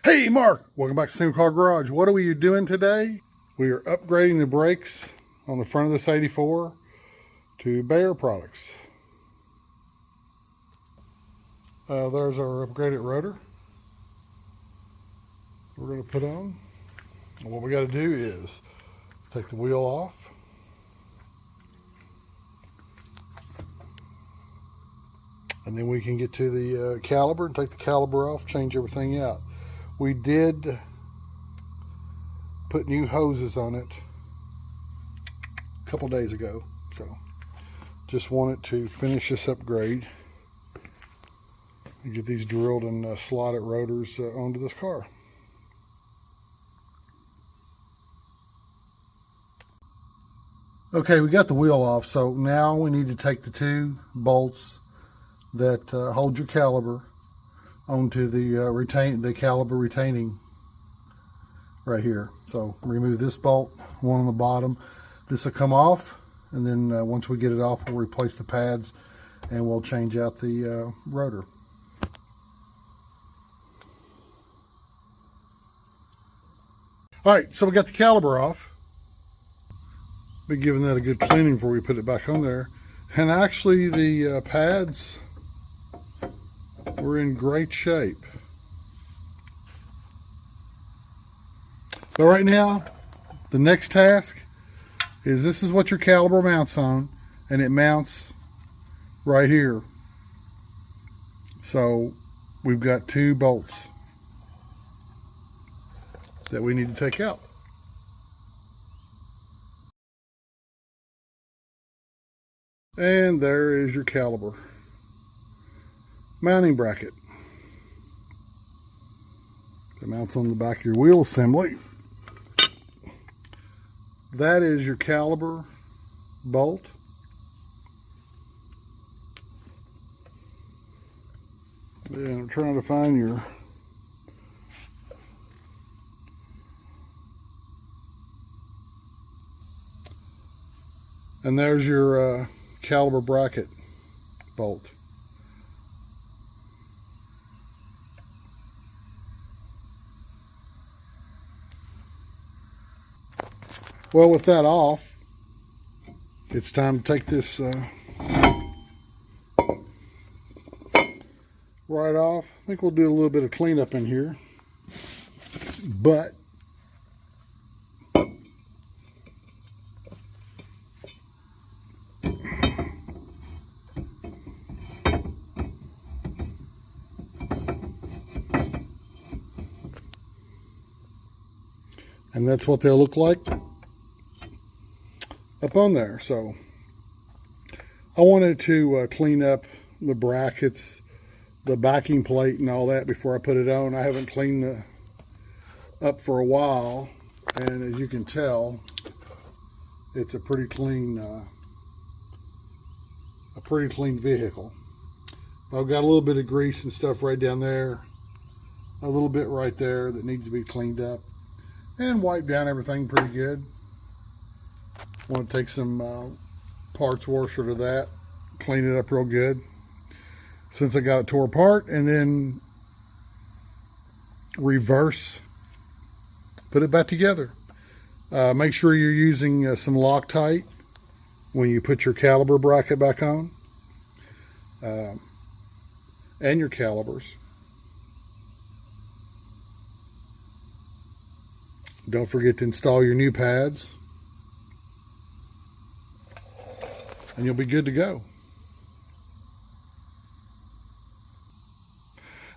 Hey Mark, welcome back to Single Car Garage. What are we doing today? We are upgrading the brakes on the front of this 84 to Bayer products. There's our upgraded rotor we're going to put on. And what we got to do is take the wheel off. And then we can get to the caliper and take the caliper off, change everything out. We did put new hoses on it a couple days ago, so just wanted to finish this upgrade and get these drilled and slotted rotors onto this car. Okay, we got the wheel off, so now we need to take the two bolts that hold your caliper onto the caliper retaining right here. So remove this bolt, one on the bottom. This will come off, and then once we get it off, we'll replace the pads and we'll change out the rotor. All right, so we got the caliper off. Been giving that a good cleaning before we put it back on there. And actually the pads were in great shape. So right now, the next task is this is what your caliper mounts on, and it mounts right here. So we've got two bolts that we need to take out. And there is your caliper mounting bracket. It mounts on the back of your wheel assembly. That is your caliper bolt. And I'm trying to find your and there's your caliper bracket bolt. Well, with that off, it's time to take this right off. I think we'll do a little bit of cleanup in here, but and that's what they'll look like up on there. So I wanted to clean up the brackets, the backing plate and all that before I put it on. I haven't cleaned the up for a while, and as you can tell, it's a pretty clean vehicle. I've got a little bit of grease and stuff right down there, a little bit right there that needs to be cleaned up, and wipe down everything pretty good. I want to take some parts washer to that, clean it up real good since I got it tore apart, and then reverse, put it back together. Make sure you're using some Loctite when you put your caliper bracket back on, and your calipers. Don't forget to install your new pads, and you'll be good to go.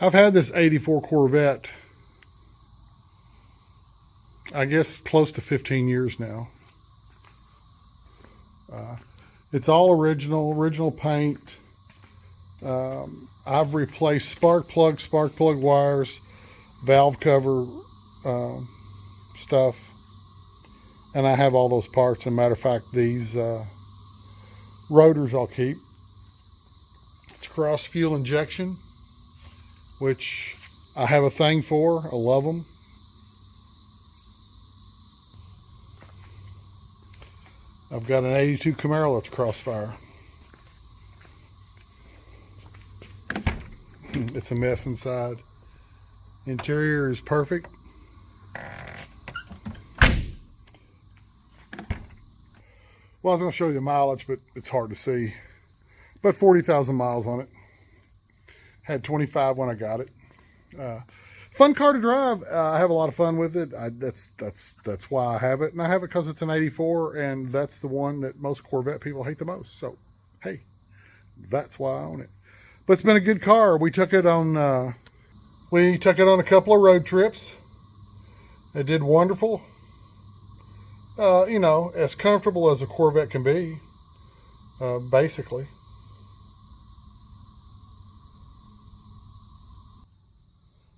I've had this 84 Corvette, I guess close to 15 years now. It's all original paint. I've replaced spark plug wires, valve cover stuff, and I have all those parts. As a matter of fact, these rotors I'll keep. It's cross fuel injection, which I have a thing for. I love them. I've got an 82 Camaro that's crossfire. It's a mess inside. Interior is perfect. Well, I was going to show you the mileage, but it's hard to see. But 40,000 miles on it. Had 25 when I got it. Fun car to drive. I have a lot of fun with it. That's why I have it, and I have it because it's an '84, and that's the one that most Corvette people hate the most. So, hey, that's why I own it. But it's been a good car. We took it on a couple of road trips. It did wonderful. You know, as comfortable as a Corvette can be, basically.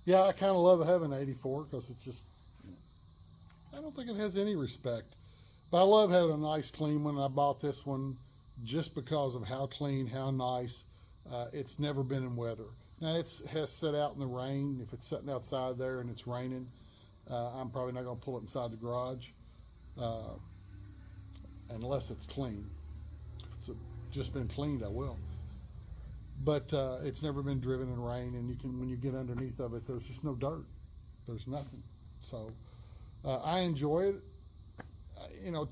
Yeah, I kind of love having an '84 because it's just, I don't think it has any respect. But I love having a nice clean one. I bought this one just because of how clean, how nice. It's never been in weather. Now it has set out in the rain. If it's sitting outside there and it's raining, I'm probably not going to pull it inside the garage uh, unless it's clean. If it's just been cleaned, I will. But it's never been driven in rain, and when you get underneath of it, there's just no dirt. There's nothing. So I enjoy it. You know,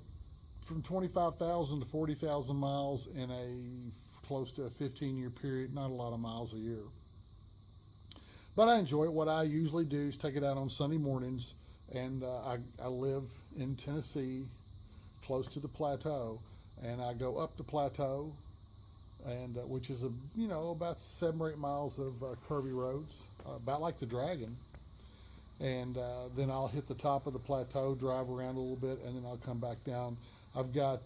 from 25,000 to 40,000 miles in a close to a 15-year period, not a lot of miles a year. But I enjoy it. What I usually do is take it out on Sunday mornings, and I live in Tennessee, close to the plateau, and I go up the plateau, and which is about 7 or 8 miles of curvy roads, about like the Dragon. And then I'll hit the top of the plateau, drive around a little bit, and then I'll come back down. I've got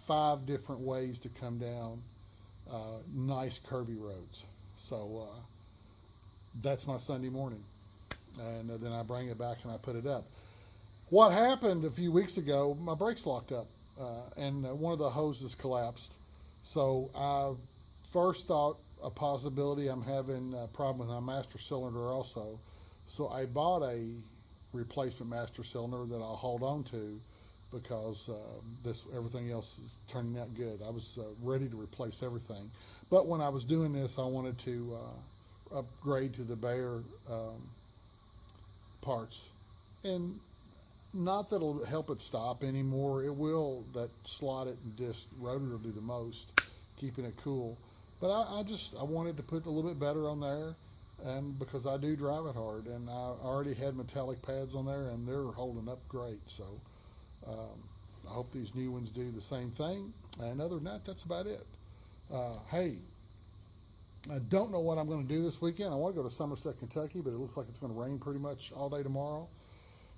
5 different ways to come down nice curvy roads. So that's my Sunday morning. And then I bring it back and I put it up. What happened a few weeks ago, my brakes locked up and one of the hoses collapsed. So I first thought a possibility I'm having a problem with my master cylinder also. So I bought a replacement master cylinder that I'll hold on to because everything else is turning out good. I was ready to replace everything. But when I was doing this, I wanted to upgrade to the Bayer parts. And not that it'll help it stop anymore. It will. That slotted disc rotor will do the most, keeping it cool. But I wanted to put a little bit better on there, and because I do drive it hard, and I already had metallic pads on there, and they're holding up great. So I hope these new ones do the same thing. And other than that, that's about it. Hey, I don't know what I'm going to do this weekend. I want to go to Somerset, Kentucky, but it looks like it's going to rain pretty much all day tomorrow.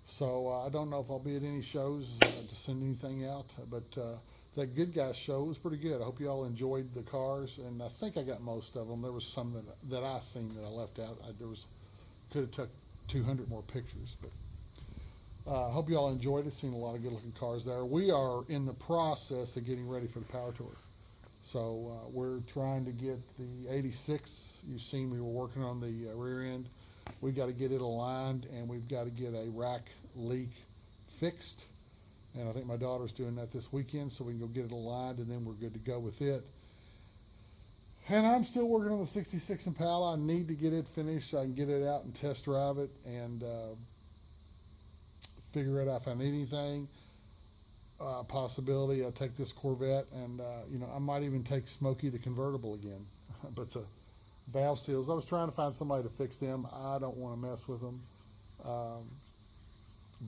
So I don't know if I'll be at any shows to send anything out, but that Good Guys show was pretty good. I hope you all enjoyed the cars, and I think I got most of them. There was some that I seen that I left out. Could have took 200 more pictures, but I hope you all enjoyed it. Seen a lot of good looking cars there. We are in the process of getting ready for the Power Tour. So we're trying to get the 86. You've seen we were working on the rear end. We've got to get it aligned, and we've got to get a rack leak fixed. And I think my daughter's doing that this weekend, so we can go get it aligned, and then we're good to go with it. And I'm still working on the 66 Impala. I need to get it finished so I can get it out and test drive it and figure out if I need anything. Possibility I take this Corvette, and I might even take Smokey the convertible again. But the valve seals, I was trying to find somebody to fix them. I don't want to mess with them,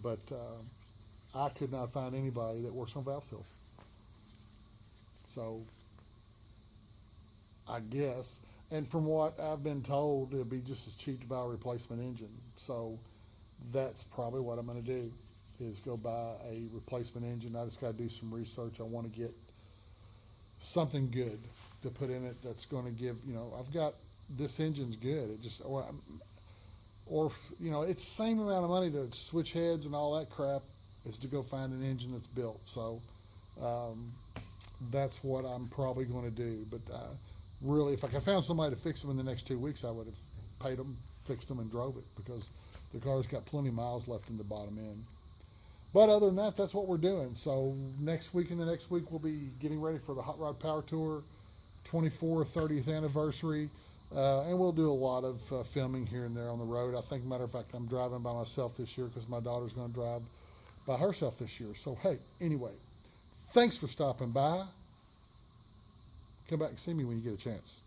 but I could not find anybody that works on valve seals. So I guess, and from what I've been told, it'd be just as cheap to buy a replacement engine. So that's probably what I'm going to do, is go buy a replacement engine. I just got to do some research. I want to get something good to put in it that's going to give, I've got, this engine's good. It just, or it's the same amount of money to switch heads and all that crap as to go find an engine that's built. So that's what I'm probably going to do. But really, if I could found somebody to fix them in the next 2 weeks, I would have paid them, fixed them, and drove it, because the car's got plenty of miles left in the bottom end. But other than that, that's what we're doing. So next week and the next week, we'll be getting ready for the Hot Rod Power Tour 24th, 30th anniversary. And we'll do a lot of filming here and there on the road. I think, matter of fact, I'm driving by myself this year because my daughter's going to drive by herself this year. So, hey, anyway, thanks for stopping by. Come back and see me when you get a chance.